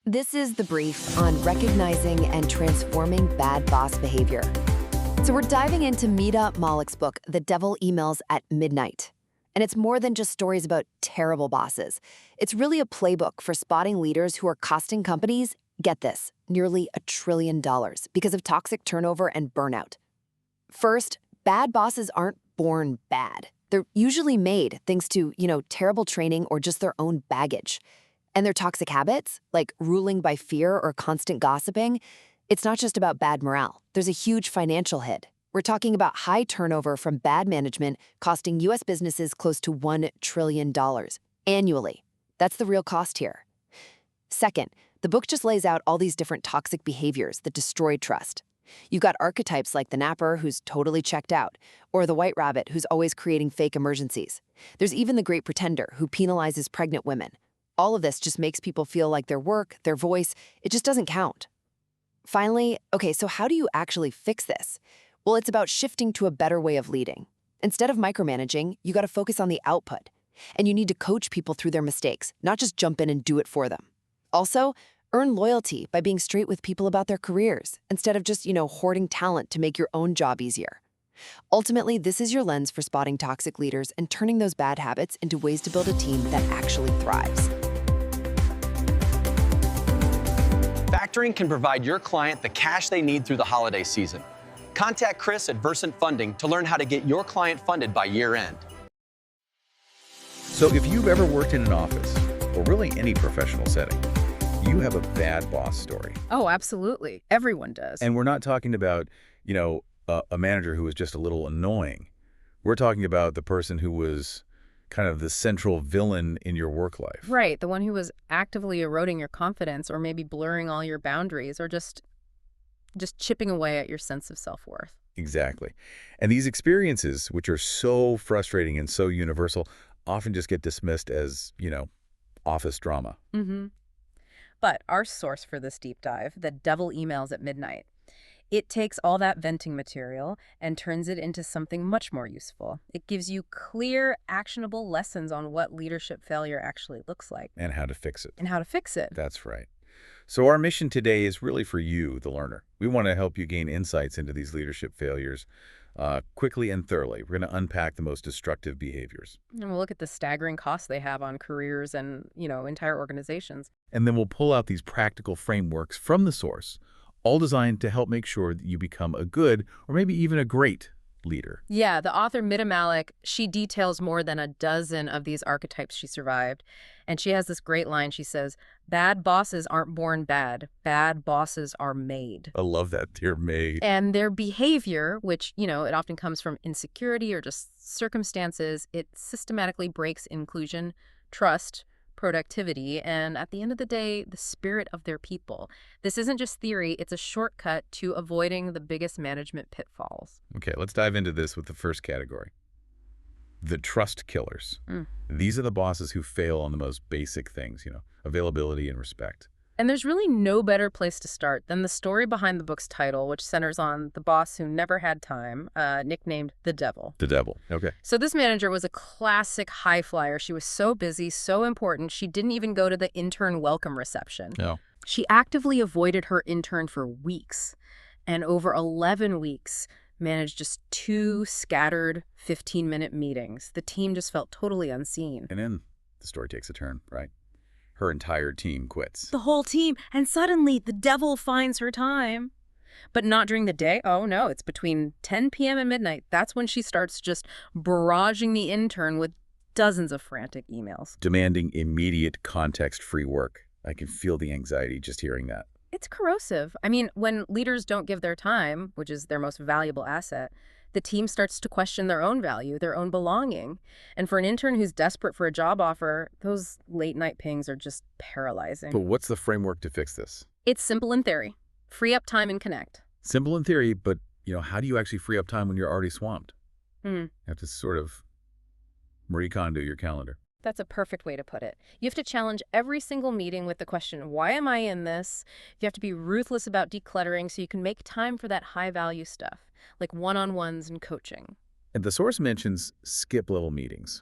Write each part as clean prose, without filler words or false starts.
This is the brief on recognizing and transforming bad boss behavior. So we're diving into Mita Mallick's book, The Devil Emails at Midnight. And it's more than just stories about terrible bosses. It's really a playbook for spotting leaders who are costing companies, get this, nearly $1 trillion because of toxic turnover and burnout. First, bad bosses aren't born bad. They're usually made thanks to, terrible training or just their own baggage. And their toxic habits, like ruling by fear or constant gossiping, it's not just about bad morale. There's a huge financial hit. We're talking about high turnover from bad management costing U.S. businesses close to $1 trillion annually. That's the real cost here. Second, the book just lays out all these different toxic behaviors that destroy trust. You've got archetypes like the napper who's totally checked out, or the white rabbit who's always creating fake emergencies. There's even the great pretender who penalizes pregnant women. All of this just makes people feel like their work, their voice, it just doesn't count. Finally, okay, so how do you actually fix this? Well, it's about shifting to a better way of leading. Instead of micromanaging, you got to focus on the output. And you need to coach people through their mistakes, not just jump in and do it for them. Also, earn loyalty by being straight with people about their careers, instead of just, hoarding talent to make your own job easier. Ultimately, this is your lens for spotting toxic leaders and turning those bad habits into ways to build a team that actually thrives. Factoring can provide your client the cash they need through the holiday season. Contact Chris at Versant Funding to learn how to get your client funded by year-end. So if you've ever worked in an office, or really any professional setting, you have a bad boss story. Oh, absolutely. Everyone does. And we're not talking about, a manager who was just a little annoying. We're talking about the person who was kind of the central villain in your work life. Right. The one who was actively eroding your confidence or maybe blurring all your boundaries or just chipping away at your sense of self-worth. Exactly. And these experiences, which are so frustrating and so universal, often just get dismissed as, office drama. Mm-hmm. But our source for this deep dive, The Devil Emails at Midnight, it takes all that venting material and turns it into something much more useful. It gives you clear, actionable lessons on what leadership failure actually looks like. And how to fix it. That's right. So our mission today is really for you, the learner. We want to help you gain insights into these leadership failures quickly and thoroughly. We're going to unpack the most destructive behaviors. And we'll look at the staggering costs they have on careers and, entire organizations. And then we'll pull out these practical frameworks from the source, all designed to help make sure that you become a good or maybe even a great leader. Yeah, the author Mita Mallick, she details more than a dozen of these archetypes she survived. And she has this great line. She says, "Bad bosses aren't born bad. Bad bosses are made." I love that, they're made. And their behavior, which, it often comes from insecurity or just circumstances, it systematically breaks inclusion, trust, productivity, and at the end of the day, the spirit of their people. This isn't just theory, it's a shortcut to avoiding the biggest management pitfalls. Okay, let's dive into this with the first category. The trust killers. These are the bosses who fail on the most basic things, availability and respect. And there's really no better place to start than the story behind the book's title, which centers on the boss who never had time, nicknamed the Devil. The Devil, okay. So this manager was a classic high flyer. She was so busy, so important, she didn't even go to the intern welcome reception. No. She actively avoided her intern for weeks, and over 11 weeks, managed just 2 scattered 15-minute meetings. The team just felt totally unseen. And then the story takes a turn, right? Her entire team quits. The whole team, and suddenly the Devil finds her time. But not during the day. Oh, no, it's between 10 p.m. and midnight. That's when she starts just barraging the intern with dozens of frantic emails. Demanding immediate context-free work. I can feel the anxiety just hearing that. It's corrosive. I mean, when leaders don't give their time, which is their most valuable asset, the team starts to question their own value, their own belonging. And for an intern who's desperate for a job offer, those late-night pings are just paralyzing. But what's the framework to fix this? It's simple in theory. Free up time and connect. Simple in theory, but, how do you actually free up time when you're already swamped? You have to sort of Marie Kondo your calendar. That's a perfect way to put it. You have to challenge every single meeting with the question, why am I in this? You have to be ruthless about decluttering so you can make time for that high-value stuff, like one-on-ones and coaching. And the source mentions skip-level meetings.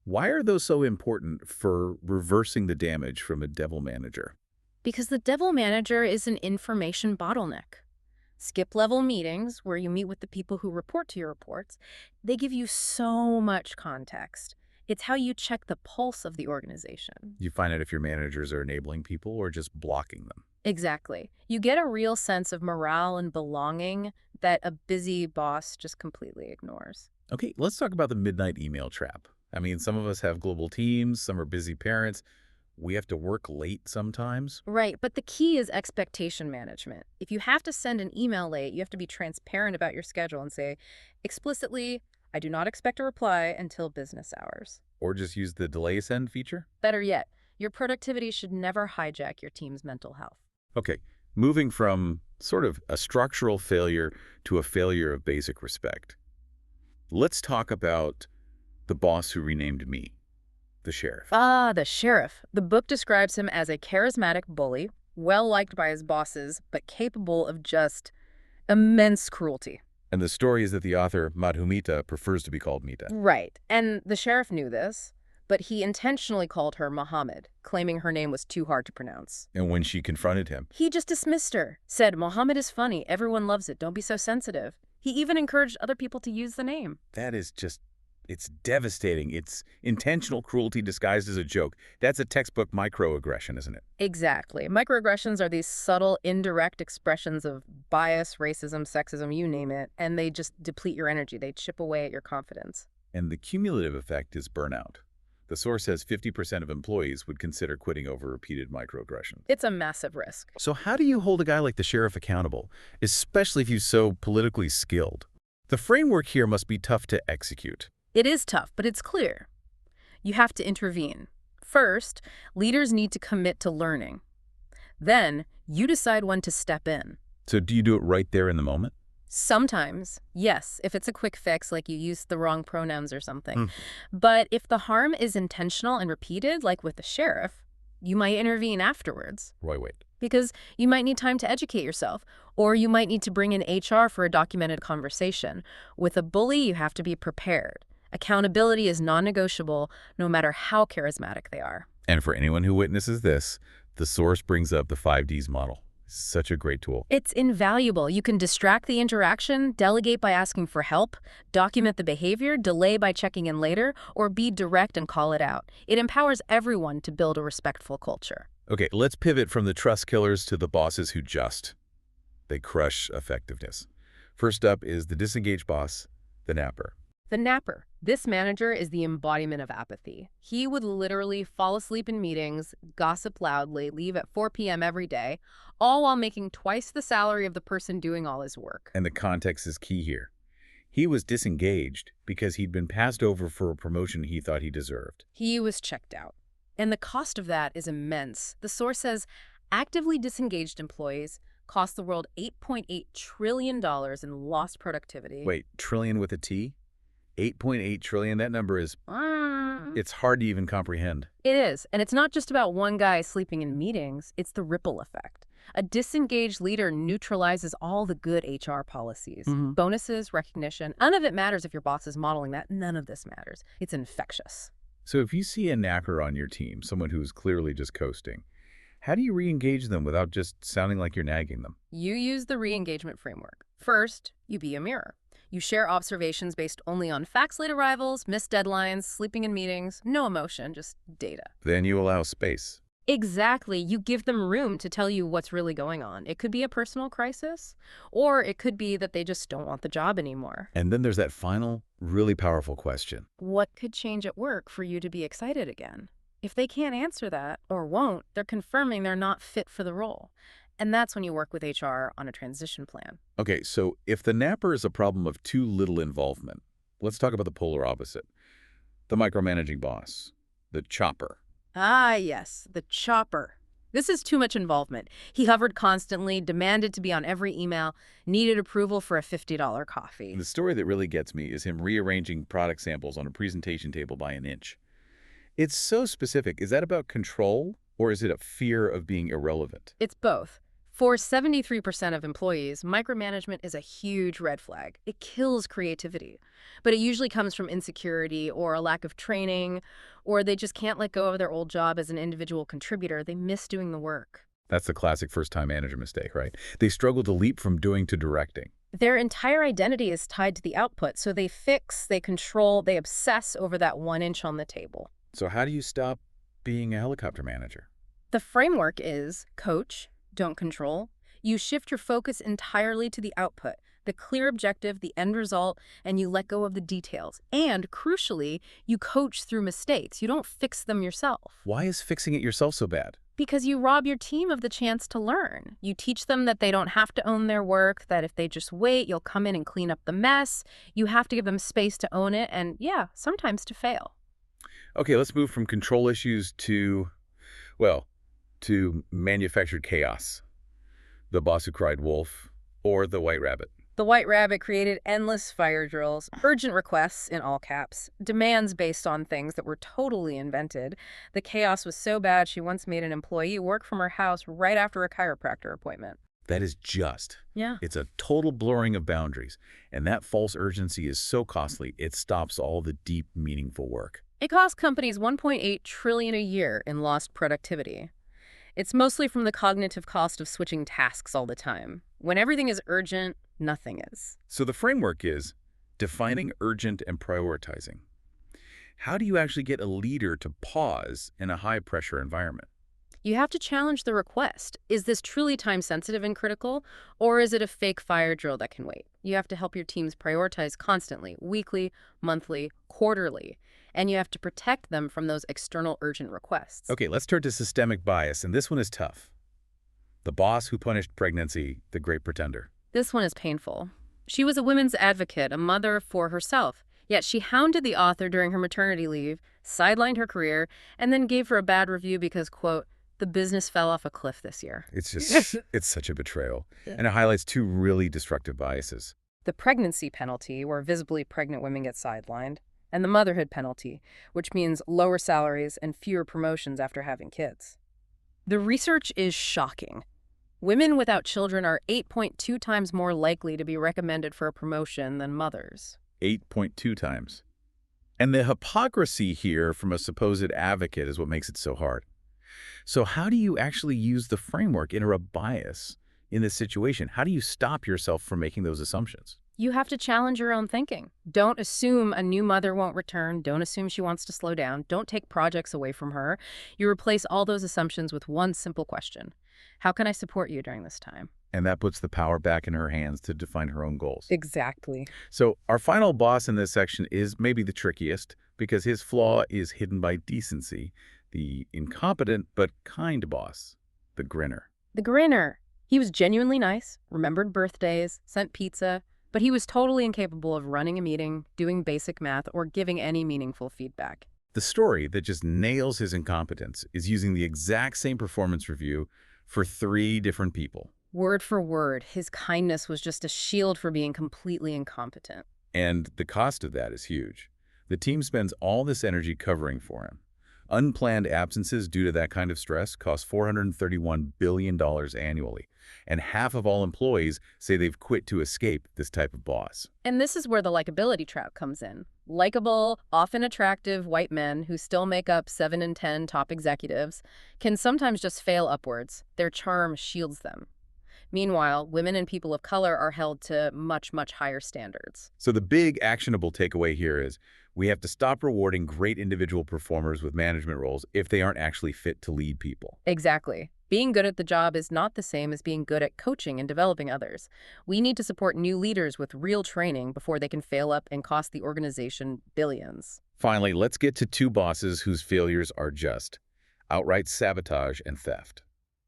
Why are those so important for reversing the damage from a devil manager? Because the devil manager is an information bottleneck. Skip-level meetings, where you meet with the people who report to your reports, they give you so much context. It's how you check the pulse of the organization. You find out if your managers are enabling people or just blocking them. Exactly. You get a real sense of morale and belonging that a busy boss just completely ignores. Okay, let's talk about the midnight email trap. I mean, some of us have global teams, some are busy parents. We have to work late sometimes. Right, but the key is expectation management. If you have to send an email late, you have to be transparent about your schedule and say, explicitly, I do not expect a reply until business hours. Or just use the delay send feature. Better yet, your productivity should never hijack your team's mental health. Okay, moving from sort of a structural failure to a failure of basic respect. Let's talk about the boss who renamed me, the sheriff. Ah, the sheriff. The book describes him as a charismatic bully, well-liked by his bosses, but capable of just immense cruelty. And the story is that the author, Mita, prefers to be called Mita. Right, and the sheriff knew this, but he intentionally called her Muhammad, claiming her name was too hard to pronounce. And when she confronted him, He just dismissed her, said, Muhammad is funny, everyone loves it, don't be so sensitive. He even encouraged other people to use the name. that is just, it's devastating. It's intentional cruelty disguised as a joke. That's a textbook microaggression, isn't it? Exactly. Microaggressions are these subtle, indirect expressions of bias, racism, sexism, you name it, and they just deplete your energy. They chip away at your confidence. And the cumulative effect is burnout. The source says 50% of employees would consider quitting over repeated microaggressions. It's a massive risk. So how do you hold a guy like the sheriff accountable, especially if he's so politically skilled? The framework here must be tough to execute. It is tough, but it's clear. You have to intervene. First, leaders need to commit to learning. Then, you decide when to step in. So do you do it right there in the moment? Sometimes, yes, if it's a quick fix, like you used the wrong pronouns or something. But if the harm is intentional and repeated, like with the sheriff, you might intervene afterwards. Roy, wait. Because you might need time to educate yourself, or you might need to bring in HR for a documented conversation. With a bully, you have to be prepared. Accountability is non-negotiable, no matter how charismatic they are. And for anyone who witnesses this, the source brings up the 5Ds model. Such a great tool. It's invaluable. You can distract the interaction, delegate by asking for help, document the behavior, delay by checking in later, or be direct and call it out. It empowers everyone to build a respectful culture. Okay, let's pivot from the trust killers to the bosses who they crush effectiveness. First up is the disengaged boss, the napper. The napper. This manager is the embodiment of apathy. He would literally fall asleep in meetings, gossip loudly, leave at 4 p.m. every day, all while making twice the salary of the person doing all his work. And the context is key here. He was disengaged because he'd been passed over for a promotion he thought he deserved. He was checked out. And the cost of that is immense. The source says actively disengaged employees cost the world $8.8 trillion in lost productivity. Wait, trillion with a T? 8.8 trillion, that number is, it's hard to even comprehend. It is. And it's not just about one guy sleeping in meetings. It's the ripple effect. A disengaged leader neutralizes all the good HR policies. Bonuses, recognition. None of it matters if your boss is modeling that. None of this matters. It's infectious. So if you see a knacker on your team, someone who's clearly just coasting, how do you re-engage them without just sounding like you're nagging them? You use the re-engagement framework. First, you be a mirror. You share observations based only on fax late arrivals, missed deadlines, sleeping in meetings, no emotion, just data. Then you allow space. Exactly. You give them room to tell you what's really going on. It could be a personal crisis, or it could be that they just don't want the job anymore. And then there's that final, really powerful question. What could change at work for you to be excited again? If they can't answer that, or won't, they're confirming they're not fit for the role. And that's when you work with HR on a transition plan. Okay, so if the napper is a problem of too little involvement, let's talk about the polar opposite. The micromanaging boss, the chopper. Ah, yes, the chopper. This is too much involvement. He hovered constantly, demanded to be on every email, needed approval for a $50 coffee. The story that really gets me is him rearranging product samples on a presentation table by an inch. It's so specific. Is that about control, or is it a fear of being irrelevant? It's both. For 73% of employees, micromanagement is a huge red flag. It kills creativity. But it usually comes from insecurity or a lack of training, or they just can't let go of their old job as an individual contributor. They miss doing the work. That's the classic first-time manager mistake, right? They struggle to leap from doing to directing. Their entire identity is tied to the output, so they fix, they control, they obsess over that 1 inch on the table. So how do you stop being a helicopter manager? The framework is coach, don't control. You shift your focus entirely to the output, the clear objective, the end result, and you let go of the details. And crucially, you coach through mistakes. You don't fix them yourself. Why is fixing it yourself so bad? Because you rob your team of the chance to learn. You teach them that they don't have to own their work, that if they just wait, you'll come in and clean up the mess. You have to give them space to own it and, yeah, sometimes to fail. Okay, let's move from control issues to, well, to manufactured chaos. The boss who cried wolf, or the white rabbit. The White Rabbit created endless fire drills, urgent requests in all caps, demands based on things that were totally invented. The chaos was so bad she once made an employee work from her house right after a chiropractor appointment. That is just. Yeah. It's a total blurring of boundaries, and that false urgency is so costly, it stops all the deep, meaningful work. It costs companies $1.8 trillion a year in lost productivity. It's mostly from the cognitive cost of switching tasks all the time. When everything is urgent, nothing is. So the framework is defining urgent and prioritizing. How do you actually get a leader to pause in a high-pressure environment? You have to challenge the request. Is this truly time-sensitive and critical, or is it a fake fire drill that can wait? You have to help your teams prioritize constantly, weekly, monthly, quarterly, and you have to protect them from those external urgent requests. Okay, let's turn to systemic bias, and this one is tough. The boss who punished pregnancy, the great pretender. This one is painful. She was a women's advocate, a mother for herself, yet she hounded the author during her maternity leave, sidelined her career, and then gave her a bad review because, quote, the business fell off a cliff this year. It's just, it's such a betrayal. And it highlights two really destructive biases. The pregnancy penalty, where visibly pregnant women get sidelined, and the motherhood penalty, which means lower salaries and fewer promotions after having kids. The research is shocking. Women without children are 8.2 times more likely to be recommended for a promotion than mothers. 8.2 times. And the hypocrisy here from a supposed advocate is what makes it so hard. So how do you actually use the framework, enter a bias in this situation? How do you stop yourself from making those assumptions? You have to challenge your own thinking. Don't assume a new mother won't return. Don't assume she wants to slow down. Don't take projects away from her. You replace all those assumptions with one simple question. How can I support you during this time? And that puts the power back in her hands to define her own goals. Exactly. So our final boss in this section is maybe the trickiest because his flaw is hidden by decency. The incompetent but kind boss, the grinner. The grinner. He was genuinely nice, remembered birthdays, sent pizza, but he was totally incapable of running a meeting, doing basic math, or giving any meaningful feedback. The story that just nails his incompetence is using the exact same performance review for 3 different people. Word for word, his kindness was just a shield for being completely incompetent. And the cost of that is huge. The team spends all this energy covering for him. Unplanned absences due to that kind of stress cost $431 billion annually, and half of all employees say they've quit to escape this type of boss. And this is where the likability trap comes in. Likeable, often attractive white men who still make up 7 in 10 top executives can sometimes just fail upwards. Their charm shields them. Meanwhile, women and people of color are held to much, much higher standards. So the big actionable takeaway here is we have to stop rewarding great individual performers with management roles if they aren't actually fit to lead people. Exactly. Being good at the job is not the same as being good at coaching and developing others. We need to support new leaders with real training before they can fail up and cost the organization billions. Finally, let's get to 2 bosses whose failures are just outright sabotage and theft.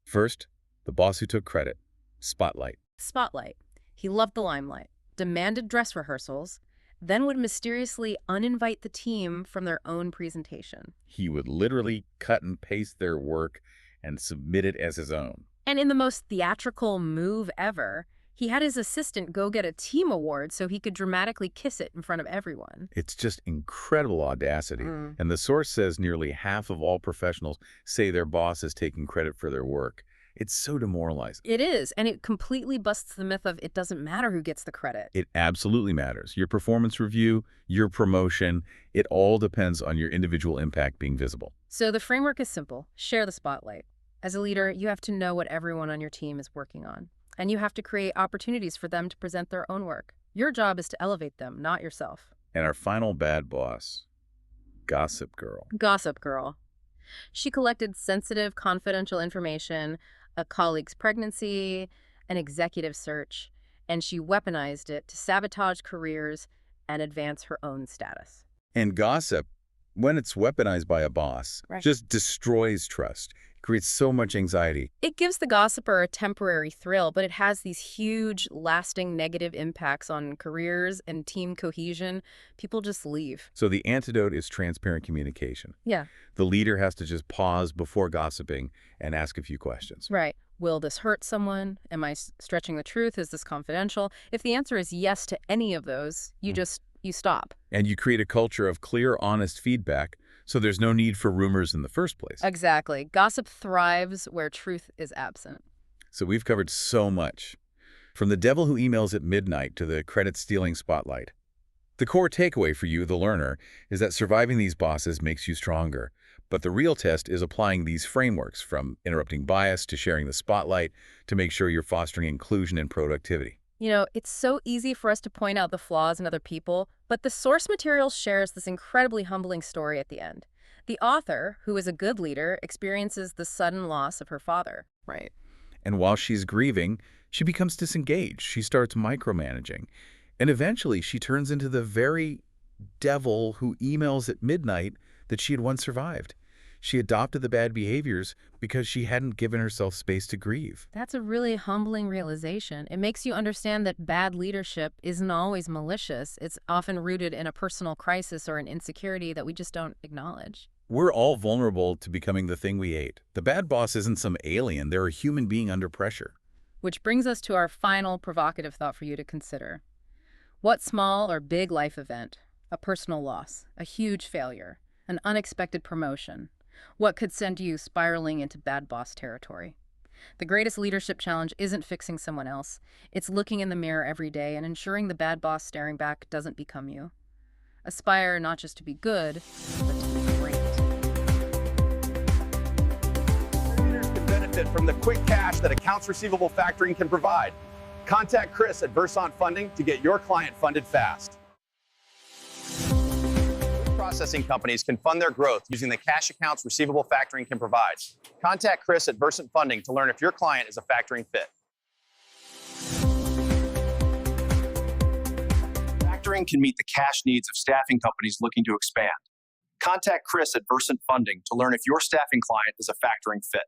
First, the boss who took credit. Spotlight. Spotlight. He loved the limelight, demanded dress rehearsals, then would mysteriously uninvite the team from their own presentation. He would literally cut and paste their work and submit it as his own. And in the most theatrical move ever, he had his assistant go get a team award so he could dramatically kiss it in front of everyone. It's just incredible audacity. And the source says nearly half of all professionals say their boss is taking credit for their work. It's so demoralizing. It is, and it completely busts the myth of it doesn't matter who gets the credit. It absolutely matters. Your performance review, your promotion, it all depends on your individual impact being visible. So the framework is simple. Share the spotlight. As a leader, you have to know what everyone on your team is working on, and you have to create opportunities for them to present their own work. Your job is to elevate them, not yourself. And our final bad boss, Gossip Girl. Gossip Girl. She collected sensitive, confidential information, a colleague's pregnancy, an executive search, and she weaponized it to sabotage careers and advance her own status. And gossip, when it's weaponized by a boss, Right. just destroys trust. It creates so much anxiety. It gives the gossiper a temporary thrill, but it has these huge, lasting negative impacts on careers and team cohesion. People just leave. So the antidote is transparent communication. Yeah. The leader has to just pause before gossiping and ask a few questions. Right. Will this hurt someone? Am I stretching the truth? Is this confidential? If the answer is yes to any of those, you stop. And you create a culture of clear, honest feedback, so there's no need for rumors in the first place. Exactly. Gossip thrives where truth is absent. So we've covered so much. From the devil who emails at midnight to the credit-stealing spotlight. The core takeaway for you, the learner, is that surviving these bosses makes you stronger. But the real test is applying these frameworks, from interrupting bias to sharing the spotlight, to make sure you're fostering inclusion and productivity. You know, it's so easy for us to point out the flaws in other people, but the source material shares this incredibly humbling story at the end. The author, who is a good leader, experiences the sudden loss of her father. Right. And while she's grieving, she becomes disengaged. She starts micromanaging. And eventually, she turns into the very devil who emails at midnight that she had once survived. She adopted the bad behaviors because she hadn't given herself space to grieve. That's a really humbling realization. It makes you understand that bad leadership isn't always malicious. It's often rooted in a personal crisis or an insecurity that we just don't acknowledge. We're all vulnerable to becoming the thing we hate. The bad boss isn't some alien. They're a human being under pressure. Which brings us to our final provocative thought for you to consider. What small or big life event, a personal loss, a huge failure, an unexpected promotion, what could send you spiraling into bad boss territory? The greatest leadership challenge isn't fixing someone else. It's looking in the mirror every day and ensuring the bad boss staring back doesn't become you. Aspire not just to be good, but to be great. Leaders can benefit from the quick cash that accounts receivable factoring can provide. Contact Chris at Versant Funding to get your client funded fast. Processing companies can fund their growth using the cash accounts receivable factoring can provide. Contact Chris at Versant Funding to learn if your client is a factoring fit. Factoring can meet the cash needs of staffing companies looking to expand. Contact Chris at Versant Funding to learn if your staffing client is a factoring fit.